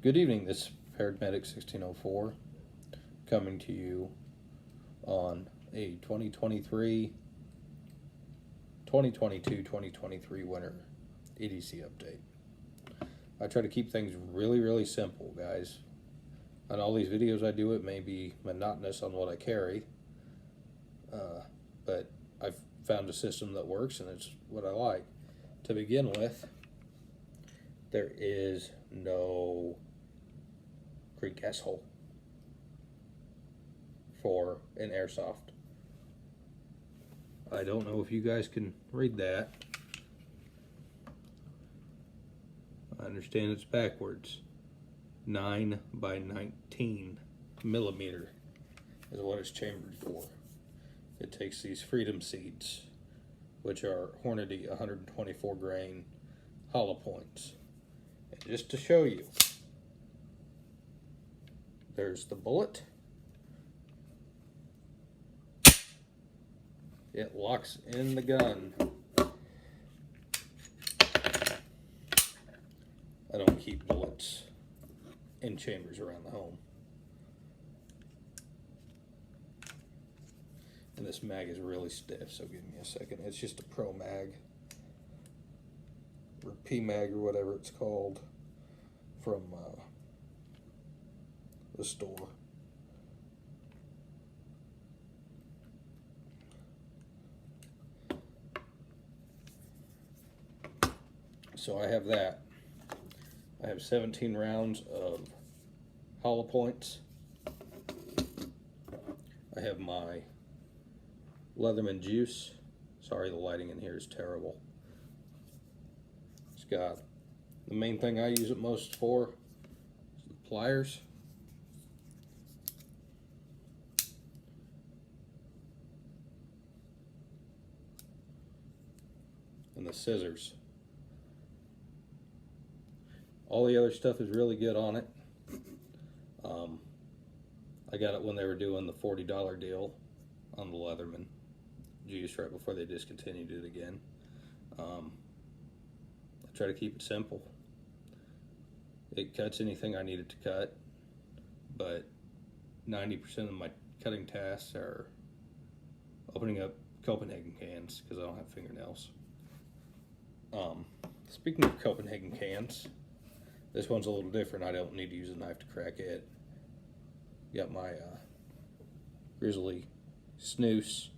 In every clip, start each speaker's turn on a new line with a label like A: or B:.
A: Good evening, this is Paramedic 1604 coming to you on a 2022-2023 winter EDC update. I try to keep things really simple, guys. On all these videos I do, it may be monotonous on what I carry, but I've found a system that works and it's what I like. To begin with, there is no creek gas hole for an airsoft. I don't know if you guys can read that. I understand it's backwards. 9 by 19 millimeter is what it's chambered for. It takes these Freedom Seeds, which are Hornady 124 grain hollow points. And just to show you, there's the bullet. It locks in the gun. I don't keep bullets in chambers around the home. And this mag is really stiff, so give me a second. It's just a Pro Mag, or P-Mag, or whatever it's called, from the store. So I have that. I have 17 rounds of hollow points. I have my Leatherman Juice. Sorry, the lighting in here is terrible. It's got the main thing I use it most for is the pliers. And the scissors. All the other stuff is really good on it. I got it when they were doing the $40 deal on the Leatherman Juice right before they discontinued it again. I try to keep it simple. It cuts anything I need it to cut, but 90% of my cutting tasks are opening up Copenhagen cans because I don't have fingernails. Speaking of Copenhagen cans, this one's a little different. I don't need to use a knife to crack it. Got my Grizzly Snus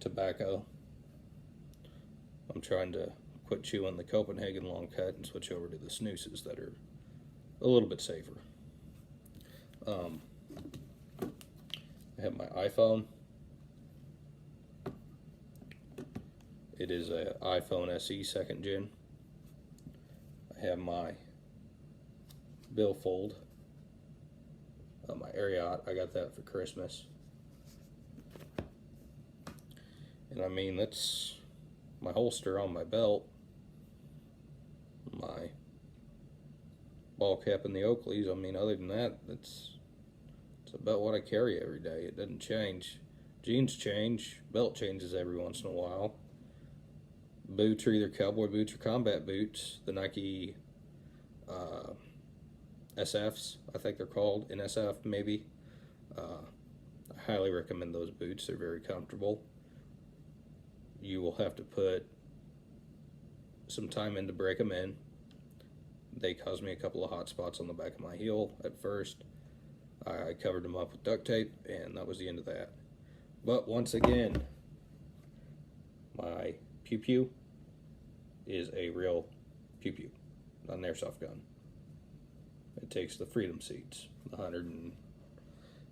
A: tobacco. I'm trying to quit chewing the Copenhagen long cut and switch over to the snoozes that are a little bit safer. I have my iPhone. It is a iPhone SE 2nd gen. I have my billfold, my Ariat. I got that for Christmas. And I mean, that's my holster on my belt, my ball cap and the Oakleys. I mean, other than that, it's about what I carry every day. It doesn't change. Jeans change, belt changes every once in a while. Boots are either cowboy boots or combat boots. The Nike SFs, I think they're called, NSF maybe. I highly recommend those boots. They're very comfortable. You will have to put some time in to break them in. They caused me a couple of hot spots on the back of my heel at first. I covered them up with duct tape, and that was the end of that. But once again, my Pew Pew is a real Pew Pew, not an airsoft gun. It takes the Freedom Seeds, I think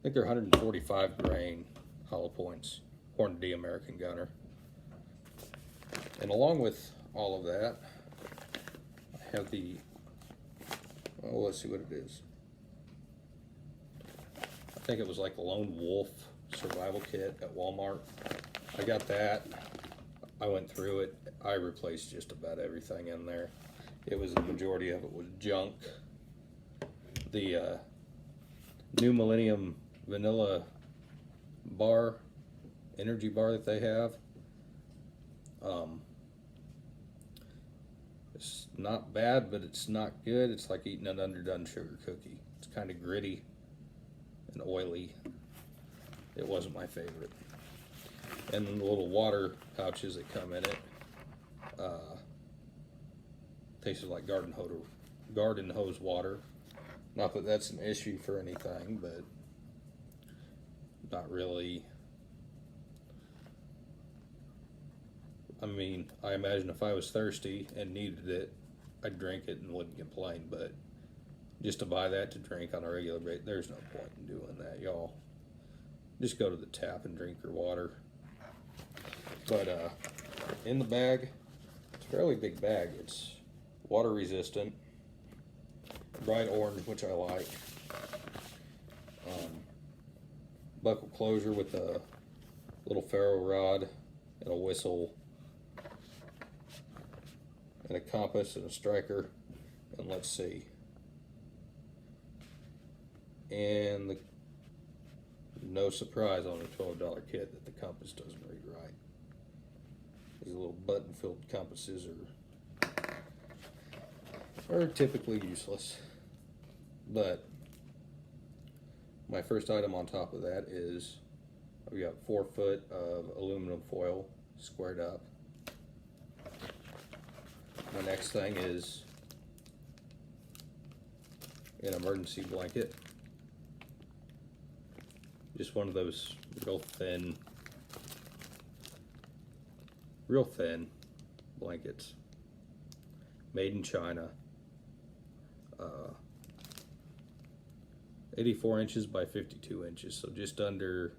A: they're 145 grain hollow points, Hornady American Gunner. And along with all of that, I have the, well, let's see what it is. I think it was like the Lone Wolf survival kit at Walmart. I got that. I went through it. I replaced just about everything in there. The majority of it was junk. The New Millennium vanilla bar, energy bar that they have, It's not bad, but it's not good. It's like eating an underdone sugar cookie. It's kind of gritty and oily. It wasn't my favorite. And then the little water pouches that come in it tasted like garden hose water. Not that that's an issue for anything, but not really. I mean, I imagine if I was thirsty and needed it, I'd drink it and wouldn't complain, but just to buy that to drink on a regular basis, there's no point in doing that, y'all. Just go to the tap and drink your water. But in the bag, it's a fairly big bag. It's water resistant, bright orange, which I like. Buckle closure with a little ferro rod and a whistle, and a compass and a striker, and let's see. And no surprise on a $12 kit that the compass doesn't read right. These little button-filled compasses are typically useless. But my first item on top of that is I've got 4 foot of aluminum foil squared up. My next thing is an emergency blanket. Just one of those real thin blankets. Made in China. 84 inches by 52 inches, so just under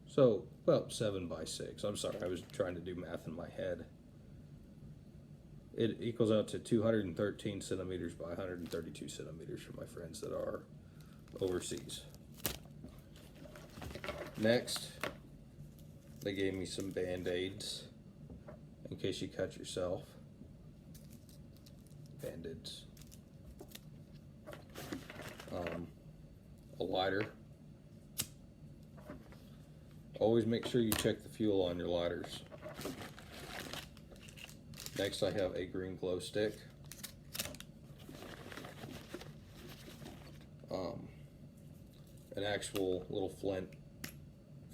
A: so about 7 by 6. I'm sorry, I was trying to do math in my head. It equals out to 213 centimeters by 132 centimeters for my friends that are overseas. Next, they gave me some Band-Aids in case you cut yourself. Band-Aids. A lighter. Always make sure you check the fuel on your lighters. Next, I have a green glow stick. An actual little flint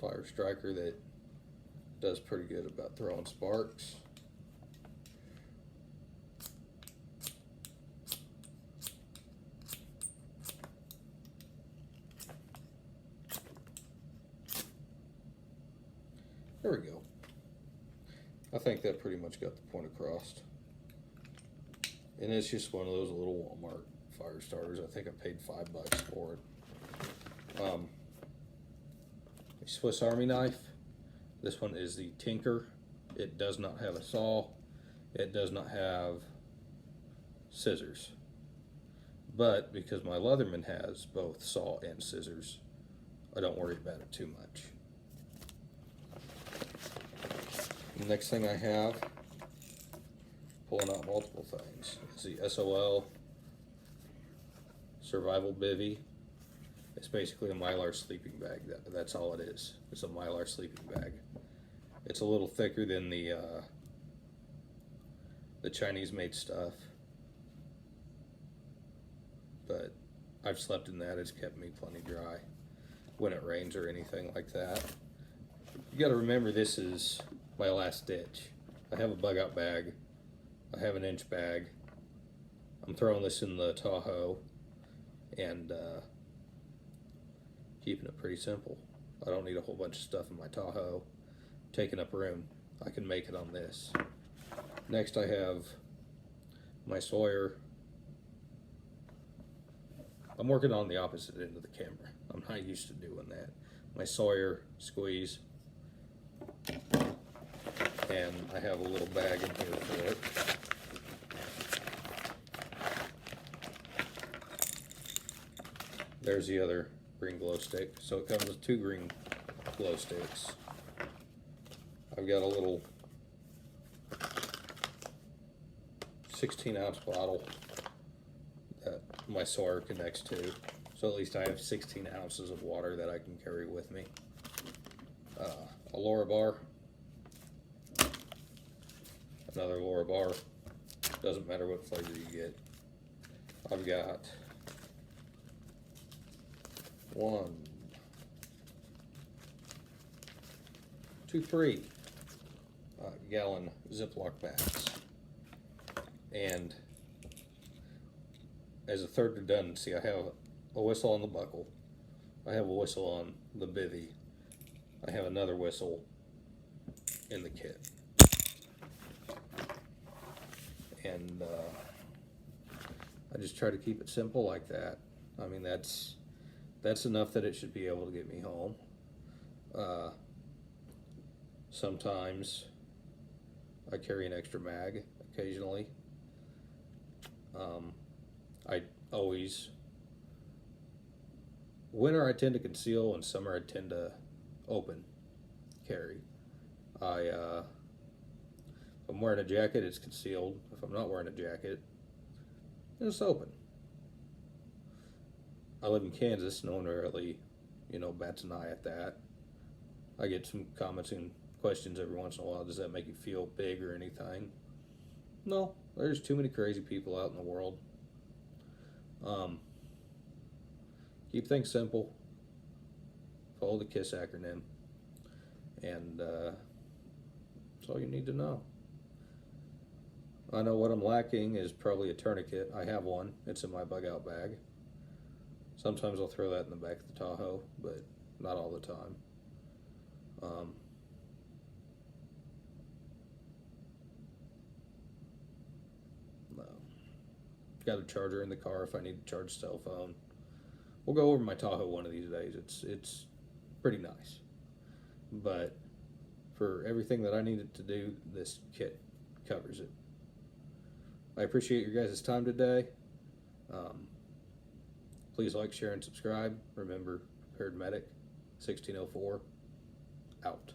A: fire striker that does pretty good about throwing sparks. There we go. I think that pretty much got the point across. And it's just one of those little Walmart fire starters. I think I paid $5 for it. A Swiss Army knife. This one is the Tinker. It does not have a saw. It does not have scissors. But because my Leatherman has both saw and scissors, I don't worry about it too much. The next thing I have, pulling out multiple things, is the SOL Survival Bivy. It's basically a Mylar sleeping bag. That's all it is. It's a Mylar sleeping bag. It's a little thicker than the Chinese-made stuff, but I've slept in that. It's kept me plenty dry when it rains or anything like that. You got to remember, this is my last ditch. I have a bug out bag. I have an inch bag. I'm throwing this in the Tahoe and keeping it pretty simple. I don't need a whole bunch of stuff in my Tahoe taking up room. I can make it on this. Next, I have my Sawyer. I'm working on the opposite end of the camera. I'm not used to doing that. My Sawyer squeeze. And I have a little bag in here for it. There's the other green glow stick. So it comes with 2 green glow sticks. I've got a little 16-ounce bottle that my Sawyer connects to. So at least I have 16 ounces of water that I can carry with me. A Laura bar. Another Laura bar. Doesn't matter what flavor you get. I've got 1, 2, 3 gallon Ziploc bags. And as a third redundancy, I have a whistle on the buckle. I have a whistle on the bivvy. I have another whistle in the kit. And I just try to keep it simple like that. I mean, that's enough that it should be able to get me home. Sometimes I carry an extra mag occasionally. I always, winter I tend to conceal, and summer I tend to open carry. If I'm wearing a jacket, it's concealed. If I'm not wearing a jacket, it's open. I live in Kansas. No one really, bats an eye at that. I get some comments and questions every once in a while. Does that make you feel big or anything? No, there's too many crazy people out in the world. Keep things simple. Follow the KISS acronym. And that's all you need to know. I know what I'm lacking is probably a tourniquet. I have one. It's in my bug out bag. Sometimes I'll throw that in the back of the Tahoe, but not all the time. No. Got a charger in the car if I need to charge a cell phone. We'll go over my Tahoe one of these days. It's pretty nice. But for everything that I needed to do, this kit covers it. I appreciate your guys' time today. Please like, share, and subscribe. Remember, Prepared Medic 1604 out.